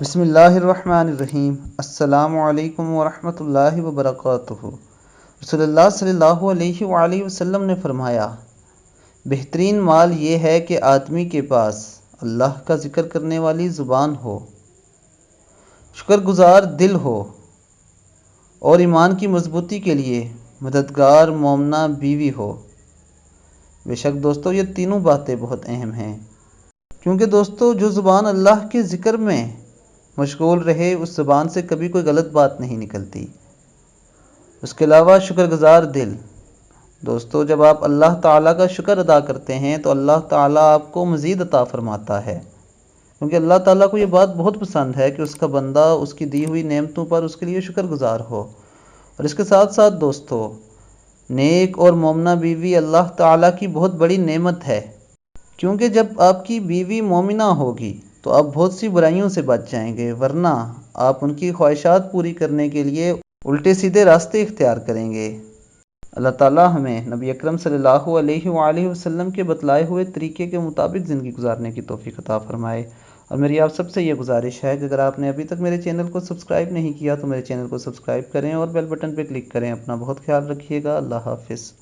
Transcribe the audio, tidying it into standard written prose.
بسم اللہ الرحمن الرحیم۔ السلام علیکم ورحمۃ اللہ وبرکاتہ۔ رسول اللہ صلی اللہ علیہ وآلہ وسلم نے فرمایا، بہترین مال یہ ہے کہ آدمی کے پاس اللہ کا ذکر کرنے والی زبان ہو، شکر گزار دل ہو، اور ایمان کی مضبوطی کے لیے مددگار مومنہ بیوی ہو۔ بے شک دوستو، یہ تینوں باتیں بہت اہم ہیں، کیونکہ دوستو جو زبان اللہ کے ذکر میں مشغول رہے اس زبان سے کبھی کوئی غلط بات نہیں نکلتی۔ اس کے علاوہ شکر گزار دل۔ دوستو، جب آپ اللہ تعالیٰ کا شکر ادا کرتے ہیں تو اللہ تعالیٰ آپ کو مزید عطا فرماتا ہے، کیونکہ اللہ تعالیٰ کو یہ بات بہت پسند ہے کہ اس کا بندہ اس کی دی ہوئی نعمتوں پر اس کے لیے شکر گزار ہو۔ اور اس کے ساتھ ساتھ دوستو، نیک اور مومنہ بیوی اللہ تعالیٰ کی بہت بڑی نعمت ہے، کیونکہ جب آپ کی بیوی مومنہ ہوگی تو آپ بہت سی برائیوں سے بچ جائیں گے، ورنہ آپ ان کی خواہشات پوری کرنے کے لیے الٹے سیدھے راستے اختیار کریں گے۔ اللہ تعالیٰ ہمیں نبی اکرم صلی اللہ علیہ وآلہ وسلم کے بتلائے ہوئے طریقے کے مطابق زندگی گزارنے کی توفیق عطا فرمائے۔ اور میری آپ سب سے یہ گزارش ہے کہ اگر آپ نے ابھی تک میرے چینل کو سبسکرائب نہیں کیا تو میرے چینل کو سبسکرائب کریں اور بیل بٹن پہ کلک کریں۔ اپنا بہت خیال رکھیے گا۔ اللہ حافظ۔